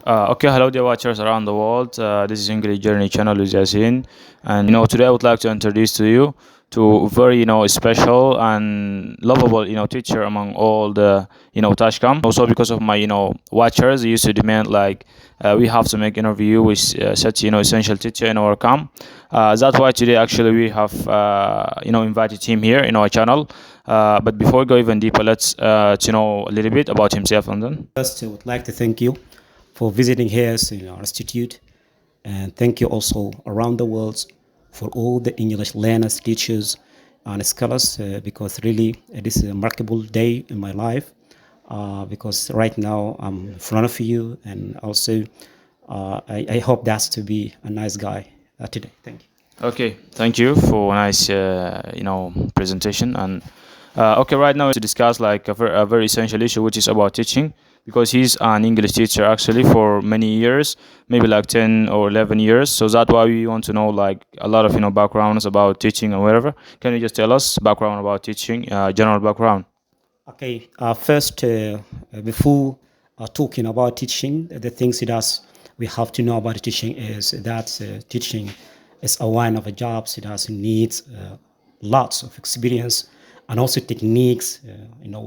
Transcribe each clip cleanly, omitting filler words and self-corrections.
Okay, hello dear watchers around the world. This is English Journey channel with Yasin, and today I would like to introduce to you to a very special and lovable teacher among all the Tashkam. Also because of my watchers, they used to demand like we have to make interview with such essential teacher in our camp. That's why today actually we have invited him here in our channel. But before we go even deeper, let's to know a little bit about himself and then. First, I would like to thank you for visiting here in our institute, and thank you also around the world for all the English learners, teachers, and scholars. Because really, this is a remarkable day in my life. Because right now I'm in front of you, and also I hope that's to be a nice guy today. Thank you. Okay, thank you for a nice, presentation. And okay, right now to discuss like a very essential issue, which is about teaching, because he's an English teacher actually for many years, maybe like 10 or 11 years. So that's why we want to know like a lot of backgrounds about teaching or whatever. Can you just tell us background about teaching, general background? Okay, first, before talking about teaching, the things that we have to know about teaching is that teaching is a one of the jobs that needs lots of experience and also techniques,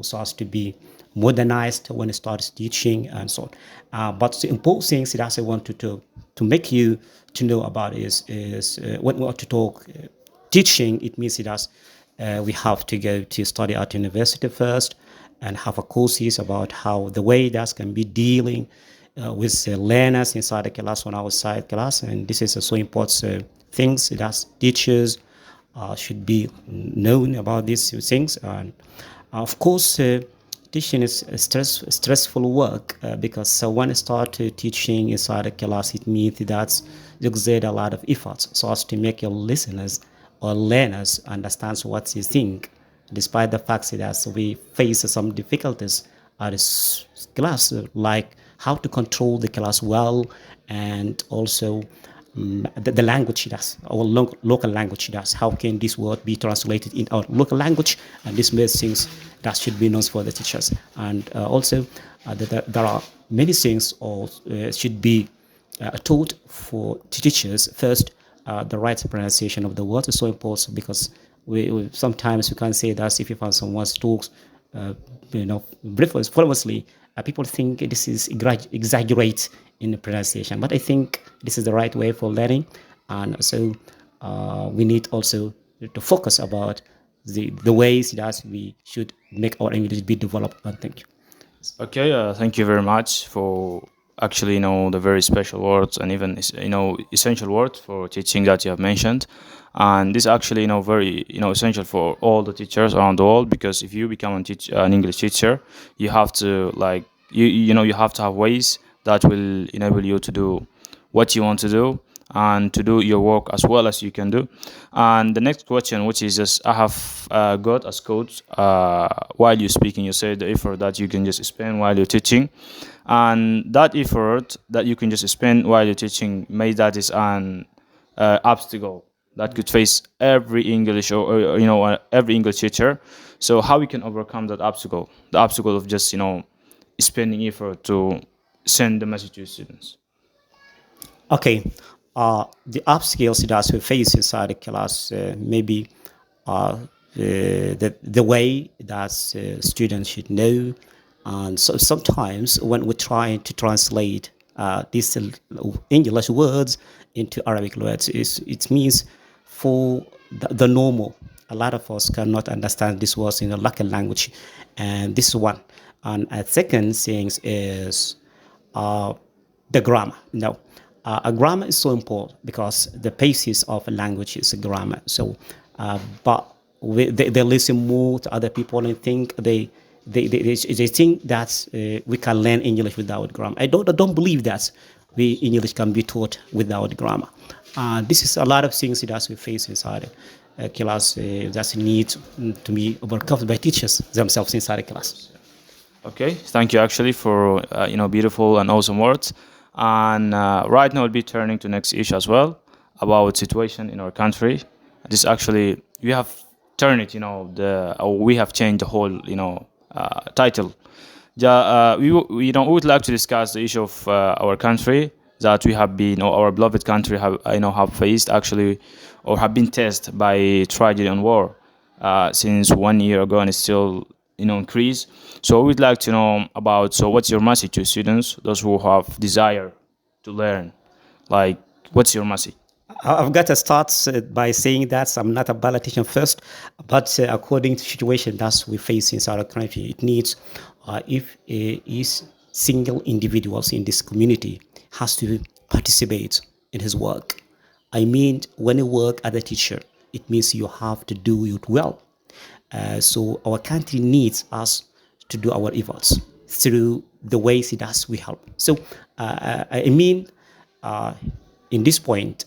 so as to be modernized when it starts teaching and so on. But the important things that I want to make you to know about is when we want to talk teaching, it means that we have to go to study at university first and have a courses about how the way that can be dealing with learners inside the class or outside class. And this is a so important things that teachers should be known about these things. And of course, teaching is a stressful work because when you start teaching inside a class, it means that you exert a lot of efforts so as to make your listeners or learners understand what you think, despite the fact that we face some difficulties at this class, like how to control the class well, and also the language does, our local language does. How can this word be translated in our local language? And this makes things that should be known for the teachers. And also, there are many things or should be taught for teachers. First, the right pronunciation of the word is so important because we sometimes you can say that if you find someone talks, frequently, people think this is exaggerate in the pronunciation, but I think this is the right way for learning, and so we need also to focus about the ways that we should make our English be developed. And thank you. Okay, thank you very much for actually the very special words and even essential words for teaching that you have mentioned. And this actually very essential for all the teachers around the world, because if you become an English teacher, you have to like you have to have ways that will enable you to do what you want to do and to do your work as well as you can do. And the next question, which is just I have got as coach while you're speaking, you say the effort that you can just spend while you're teaching, and that effort that you can just spend while you're teaching, maybe that is an obstacle that could face every English or every English teacher. So how we can overcome that obstacle, the obstacle of just spending effort to send the message to students. Okay, the upskills that we face inside the class, maybe the way that students should know. And so sometimes when we try to translate these English words into Arabic words, it means for the normal. A lot of us cannot understand these words in a local language, and this is one. And a second thing is uh, the grammar. No, a grammar is so important because the basis of a language is a grammar. So, but they listen more to other people and think they think that we can learn English without grammar. I don't believe that we English can be taught without grammar. This is a lot of things that we face inside class that need to be overcome by teachers themselves inside the class. Okay, thank you actually for beautiful and awesome words. And right now we'll be turning to next issue as well about situation in our country. This actually we have turned it, we have changed the whole title. We would like to discuss the issue of our country that we have been, or our beloved country have, have faced actually, or have been tested by tragedy and war since 1 year ago, and it's still, increase. So we'd like to know about. So, what's your message to students, those who have desire to learn? Like, what's your message? I've got to start by saying that I'm not a politician first, but according to the situation that we face inside our country, it needs, if is single individuals in this community has to participate in his work. I mean, when you work as a teacher, it means you have to do it well. So our country needs us to do our efforts through the ways it does we help. So I mean, uh, in this point,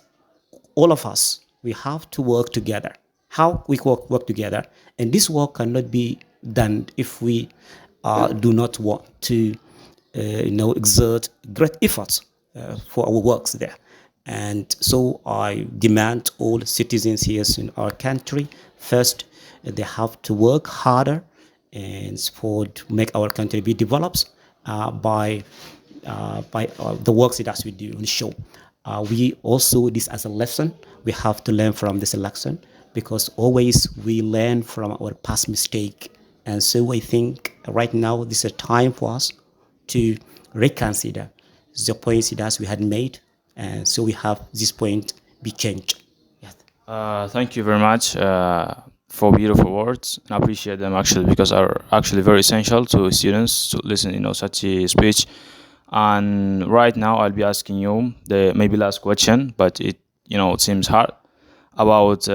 all of us, we have to work together. How we work together, and this work cannot be done if we do not want to, exert great efforts for our works there. And so I demand all citizens here in our country first, they have to work harder and for to make our country be developed by the works that we do on the show. We also, this as a lesson, we have to learn from this lesson because always we learn from our past mistake. And so I think right now this is a time for us to reconsider the points that we had made. And so we have this point be changed. Yes. Thank you very much for beautiful words, and I appreciate them actually because are actually very essential to students to listen, such a speech. And right now, I'll be asking you the maybe last question, but it seems hard about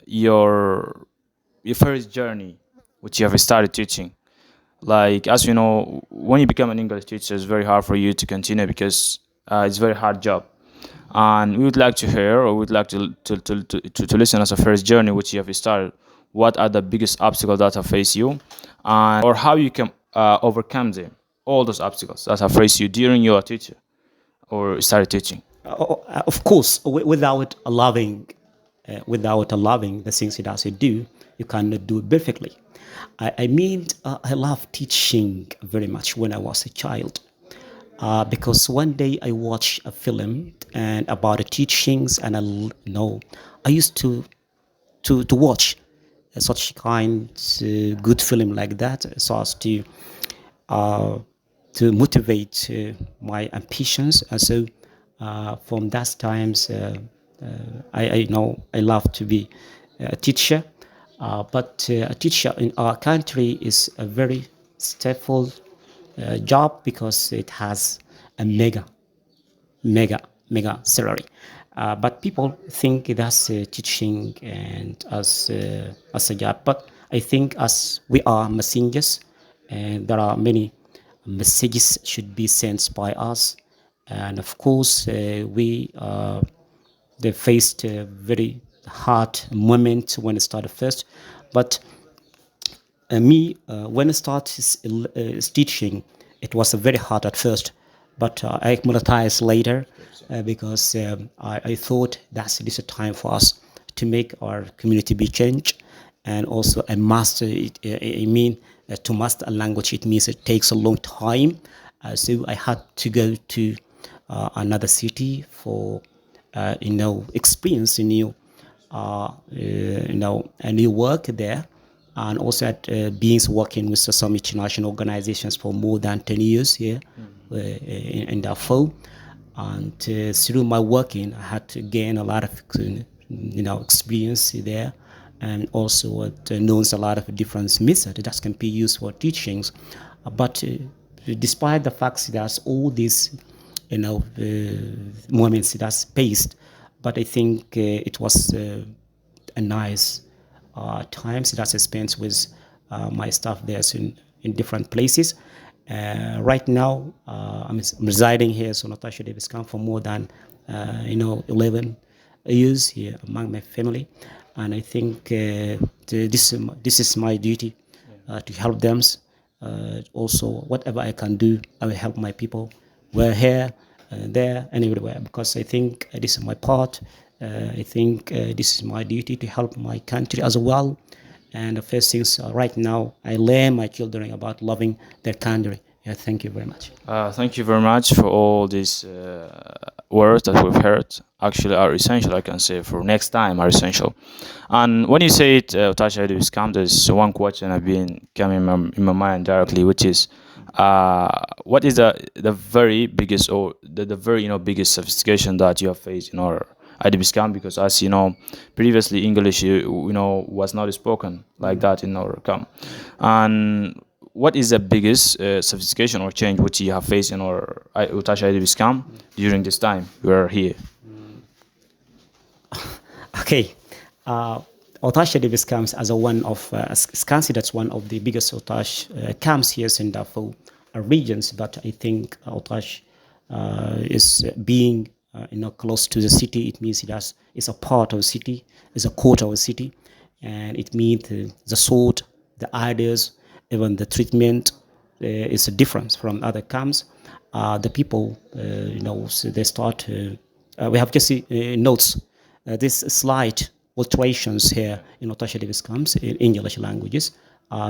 your first journey, which you have started teaching. Like as you know, when you become an English teacher, it's very hard for you to continue because it's a very hard job. And we would like to hear, or we would like to listen as a first journey which you have started. What are the biggest obstacles that have faced you, and or how you can overcome them, all those obstacles that have faced you during your teacher or started teaching. Of course, without loving the things that you do, you cannot do it perfectly. I mean, I love teaching very much when I was a child. Because one day I watched a film and about the teachings, and I used to watch such kind good film like that, so as uh, to motivate my ambitions. And so from that times, I know I love to be a teacher. But a teacher in our country is a very stable job because it has a mega, mega salary. But people think that's teaching and as a job. But I think as we are messengers, and there are many messages should be sent by us, and of course we they faced a very hard moment when it started first, but when I started teaching, it was very hard at first, but I acclimatized later because I thought that it is a time for us to make our community be changed. And also, I master it. I mean, to master a language, it means it takes a long time. So I had to go to another city for, experience a new work there, and also at being working with some international organizations for more than 10 years here in Darfur. And through my working, I had to gain a lot of experience there, and also knows a lot of different methods that can be used for teachings. But despite the fact that all these moments that's paced, but I think it was a nice times that I spent with my staff there in different places. Right now, I'm residing here, so Natasha Davis come for more than 11 years here among my family, and I think this is my duty to help them. Also, whatever I can do, I will help my people. We're here, there, and everywhere because I think this is my part. I think this is my duty to help my country as well. And the first things right now, I learn my children about loving their country. Yeah, thank you very much. Thank you very much for all these words that we've heard. Actually, are essential. I can say for next time are essential. And when you say it, Tasha, it scam. There's one question I've been coming in my mind directly, which is, what is the very biggest or the very biggest sophistication that you have faced in our IDB scam? Because as you know, previously English was not spoken like that in our camp. And what is the biggest sophistication or change which you have faced in our Tasha IDB scam during this time you are here? Okay. Otash Davis camps as a one of is considered one of the biggest Otash camps here in Darfur regions. But I think Otash is being close to the city. It means it's a part of the city, it's a quarter of the city, and it means the sword, the ideas, even the treatment is a difference from other camps. The people, so they start. We have just notes. This slight alterations here in Otasha Davis camps in English languages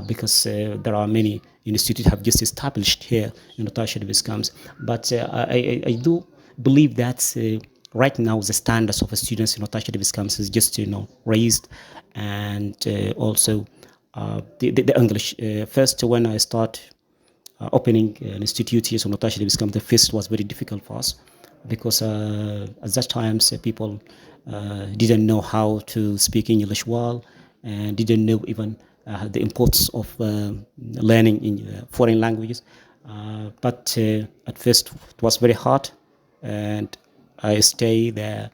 because there are many institutes have just established here in Otasha Davis camps. But I do believe that right now the standards of the students in Otasha Davis camps is just raised, and also the English. First, when I start opening an institute here in Otasha Davis camp, the first was very difficult for us because at that times people didn't know how to speak English well and didn't know even the importance of learning in foreign languages. But at first it was very hard, and I stay there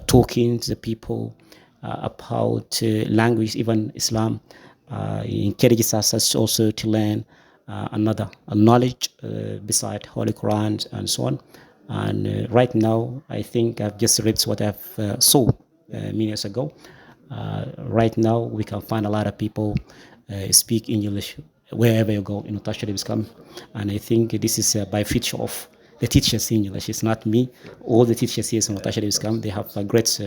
talking to the people about language, even Islam, encourages us also to learn another knowledge beside Holy Quran and so on. And right now, I think I've just read what I've saw many years ago. Right now, we can find a lot of people speak English wherever you go in Otasha Islam. And I think this is by feature of the teachers in English. It's not me. All the teachers here in Otasha Islam, they have a great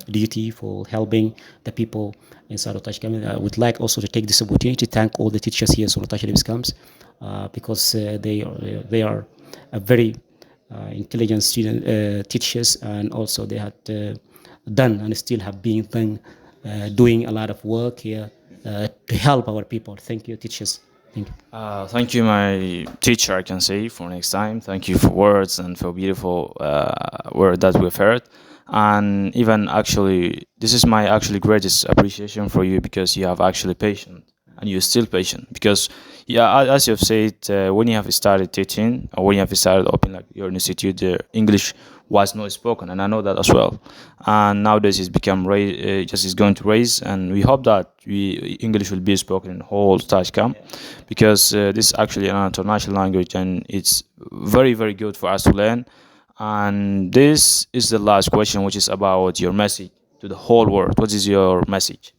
duty for helping the people inside Otasha. I would like also to take this opportunity to thank all the teachers here in Otasha Islam because they are a very intelligent student teachers, and also they had done and still have been doing a lot of work here to help our people. Thank you, teachers. Thank you. Thank you, my teacher. I can say for next time. Thank you for words and for beautiful word that we've heard. And even actually, this is my actually greatest appreciation for you because you have actually patient and you're still patient because yeah, as you've said, when you have started teaching or when you have started opening like your institute, English was not spoken, and I know that as well. And nowadays it's become just is going to raise, and we hope that English will be spoken in whole Tashkam because this is actually an international language and it's very very good for us to learn. And this is the last question, which is about your message to the whole world. What is your message?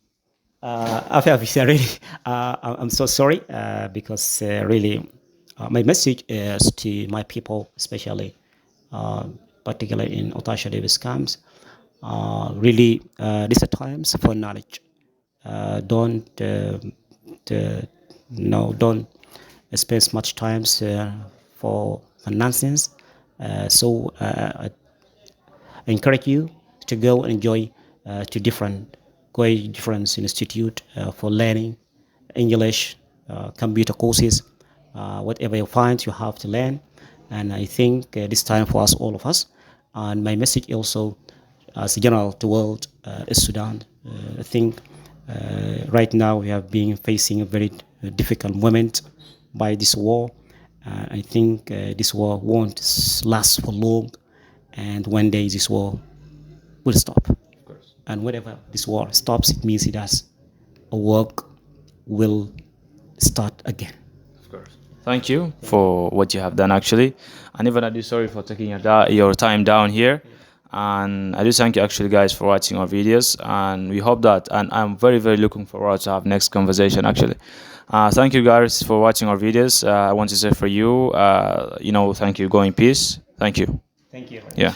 After really, I'm so sorry because really my message is to my people, especially particularly in Otasha Davis camps. Really, these are times for knowledge. Don't no, don't spend much time for nonsense. I encourage you to go and enjoy to different institute for learning English, computer courses, whatever you find you have to learn. And I think this time for us, all of us. And my message also, as a general to world, is Sudan. I think right now we have been facing a very difficult moment by this war. I think this war won't last for long, and one day this war will stop. And whenever this war stops, it means it has a work will start again. Of course. Thank you for what you have done actually, and even I do sorry for taking your time down here. And I do thank you actually guys for watching our videos, and we hope that, and I'm very very looking forward to have next conversation actually. Thank you guys for watching our videos. I want to say for you, thank you. Go in peace. Thank you. Thank you. Yeah.